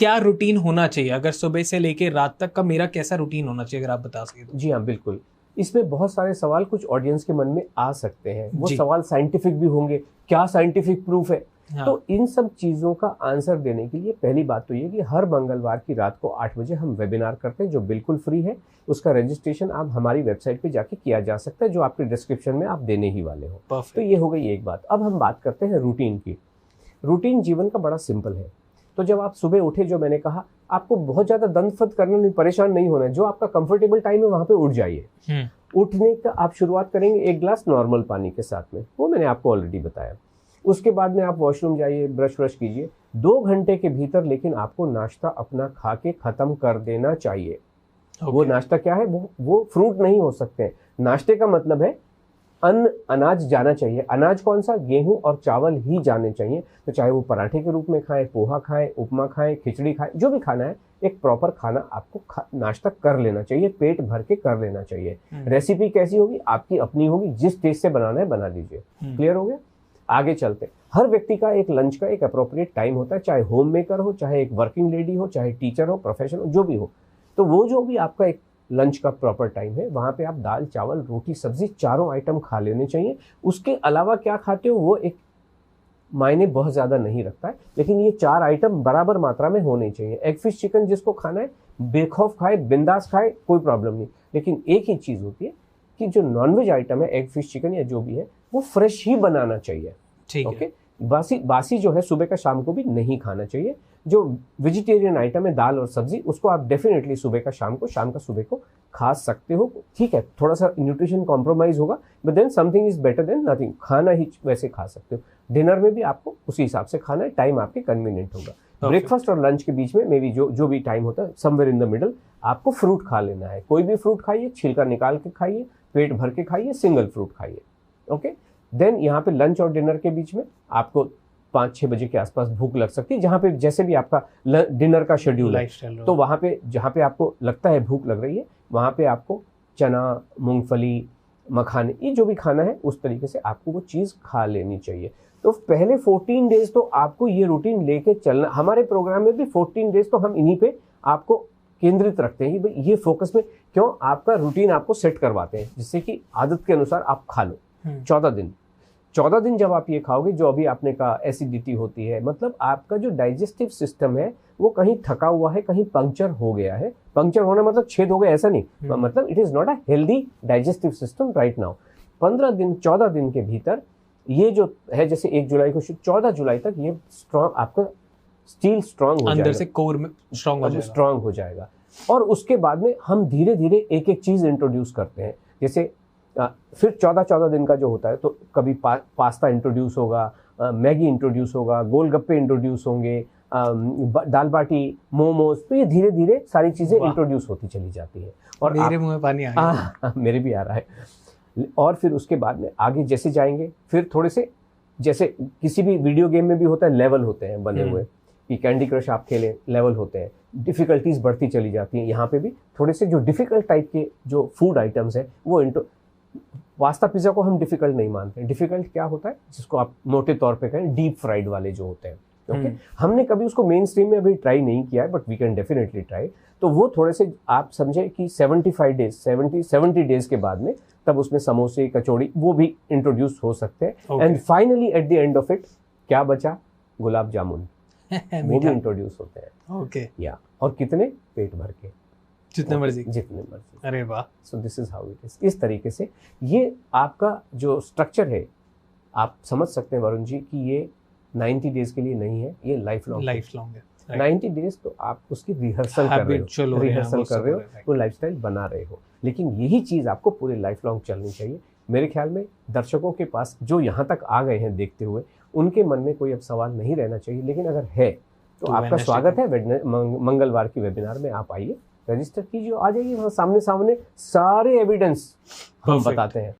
क्या रूटीन होना चाहिए, अगर सुबह से लेके रात तक का मेरा कैसा रूटीन होना चाहिए, अगर आप बता सके तो। जी हाँ, बिल्कुल। इसमें बहुत सारे सवाल कुछ ऑडियंस के मन में आ सकते हैं, वो जी। सवाल साइंटिफिक भी होंगे, क्या साइंटिफिक प्रूफ है। हाँ। तो इन सब चीज़ों का आंसर देने के लिए पहली बात तो ये कि हर मंगलवार की रात को 8 बजे हम वेबिनार करते हैं, जो बिल्कुल फ्री है। उसका रजिस्ट्रेशन आप हमारी वेबसाइट पे जाके किया जा सकता है, जो आपके डिस्क्रिप्शन में आप देने ही वाले हो। Perfect. तो ये हो गई एक बात। अब हम बात करते हैं रूटीन की। रूटीन जीवन का बड़ा सिंपल है। तो जब आप सुबह उठे, जो मैंने कहा, आपको बहुत ज़्यादा दंत-फत करना नहीं, परेशान नहीं होना है। जो आपका कंफर्टेबल टाइम है वहाँ पे उठ जाइए। उठने का आप शुरुआत करेंगे 1 गिलास नॉर्मल पानी के साथ में, वो मैंने आपको ऑलरेडी बताया। उसके बाद में आप वॉशरूम जाइए, ब्रश व्रश कीजिए। 2 घंटे के भीतर लेकिन आपको नाश्ता अपना खा के ख़त्म कर देना चाहिए। वो नाश्ता क्या है? वो फ्रूट नहीं हो सकते हैं। नाश्ते का मतलब है अन्न, अनाज जाना चाहिए। अनाज कौन सा? गेहूं और चावल ही जाने चाहिए। तो चाहे वो पराठे के रूप में खाएं, पोहा खाएं, उपमा खाएं, खिचड़ी खाएं, जो भी खाना है, एक प्रॉपर खाना आपको नाश्ता कर लेना चाहिए, पेट भर के कर लेना चाहिए। रेसिपी कैसी होगी? आपकी अपनी होगी, जिस टेस्ट से बनाना है बना लीजिए। क्लियर हो गया? आगे चलते। हर व्यक्ति का एक लंच का एक अप्रोप्रिएट टाइम होता है, चाहे होम मेकर हो, चाहे एक वर्किंग लेडी हो, चाहे टीचर हो, प्रोफेशनल हो, जो भी हो। तो वो जो भी आपका एक लंच का प्रॉपर टाइम है, वहाँ पे आप दाल, चावल, रोटी, सब्जी, चारों आइटम खा लेने चाहिए। उसके अलावा क्या खाते हो वो एक मायने बहुत ज़्यादा नहीं रखता है, लेकिन ये 4 आइटम बराबर मात्रा में होने चाहिए। एग, फिश, चिकन जिसको खाना है बेखौफ खाए, बिंदास खाए, कोई प्रॉब्लम नहीं। लेकिन एक ही चीज़ होती है कि जो नॉनवेज आइटम है, एग, फिश, चिकन या जो भी है, वो फ्रेश ही बनाना चाहिए। ठीक है। ओके। बासी जो है सुबह का शाम को भी नहीं खाना चाहिए। जो वेजिटेरियन आइटम है, दाल और सब्जी, उसको आप डेफिनेटली सुबह का शाम को, शाम का सुबह को खा सकते हो। ठीक है, थोड़ा सा न्यूट्रिशन कॉम्प्रोमाइज होगा, but then something is better than nothing. खाना ही वैसे खा सकते हो। डिनर में भी आपको उसी हिसाब से खाना है, टाइम आपके कन्वीनियंट होगा। ब्रेकफास्ट और लंच के बीच में मे बी जो भी टाइम होता है, समवेयर इन द मिडल आपको फ्रूट खा लेना है। कोई भी फ्रूट खाइए, छिलका निकाल के खाइए, पेट भर के खाइए, सिंगल फ्रूट खाइए। ओके। देन यहाँ पे लंच और डिनर के बीच में आपको 5-6 बजे के आसपास भूख लग सकती है, जहाँ पे जैसे भी आपका डिनर का शेड्यूल है, तो वहाँ पे जहाँ पे आपको लगता है भूख लग रही है, वहाँ पे आपको चना, मूंगफली, मखाने, ये जो भी खाना है उस तरीके से आपको वो चीज़ खा लेनी चाहिए। तो पहले 14 डेज तो आपको ये रूटीन लेके चलना। हमारे प्रोग्राम में भी 14 डेज तो हम इन्हीं पे आपको केंद्रित रखते हैं कि भाई ये फोकस में क्यों, आपका रूटीन आपको सेट करवाते हैं, जिससे कि आदत के अनुसार आप खा लो। 14 दिन जब आप ये खाओगे, जो अभी आपने कहा एसिडिटी होती है, मतलब आपका जो डाइजेस्टिव सिस्टम है वो कहीं थका हुआ है, कहीं पंक्चर हो गया है। पंक्चर होना मतलब छेद हो गया ऐसा नहीं, मतलब it is not a healthy digestive system right now. 14 दिन के भीतर ये जो है, जैसे 1 जुलाई को 14 जुलाई तक ये स्ट्रॉन्ग, आपका स्टील स्ट्रॉन्ग हो जाएगा, अंदर से कोर में स्ट्रॉन्ग हो जाएगा। और उसके बाद में हम धीरे धीरे एक एक चीज इंट्रोड्यूस करते हैं। जैसे फिर 14 दिन का जो होता है, तो कभी पास्ता इंट्रोड्यूस होगा, मैगी इंट्रोड्यूस होगा, गोलगप्पे इंट्रोड्यूस होंगे, दाल बाटी, मोमोज। तो ये धीरे धीरे सारी चीजें इंट्रोड्यूस होती चली जाती है। और मेरे मुंह में पानी आ गया। मेरे भी आ रहा है। और फिर उसके बाद में आगे जैसे जाएंगे, फिर थोड़े से, जैसे किसी भी वीडियो गेम में भी होता है, लेवल होते हैं बने हुए कि कैंडी क्रश आप खेलें, लेवल होते हैं, डिफिकल्टीज बढ़ती चली जाती हैं। यहाँ पे भी थोड़े से जो डिफिकल्ट टाइप के जो फूड आइटम्स हैं वो पास्ता पिज़्ज़ा को हम डिफिकल्ट नहीं मानते। डिफिकल्ट क्या होता है, जिसको आप मोटे तौर पे कहें डीप फ्राइड वाले जो होते हैं। ओके। हमने कभी उसको मेन स्ट्रीम में अभी ट्राई नहीं किया है, but we can definitely try. तो वो थोड़े से आप समझे कि 70 डेज के बाद में तब उसमें समोसे, कचौड़ी, वो भी इंट्रोड्यूस हो सकते हैं। And finally at the end of it क्या बचा? गुलाब जामुन वो भी इंट्रोड्यूस होते हैं। ओके। या और कितने? पेट भर के, जितने मर्जी। अरे वाह। So this is how it is. इस तरीके से ये आपका जो स्ट्रक्चर है, आप समझ सकते हैं वरुण जी कि ये 90 डेज के लिए नहीं है, ये लाइफ लॉन्ग है। 90 डेज तो आप उसकी रिहर्सल कर रहे हो, वो लाइफस्टाइल बना रहे हो। लेकिन यही चीज आपको पूरे लाइफ लॉन्ग चलनी चाहिए। मेरे ख्याल में दर्शकों के पास जो यहाँ तक आ गए हैं देखते हुए, उनके मन में कोई अब सवाल नहीं रहना चाहिए। लेकिन अगर है तो आपका स्वागत है, मंगलवार की वेबिनार में आप आइए, रजिस्टर कीजिए, आ जाइए, वहाँ सामने सामने सारे एविडेंस हम बताते हैं।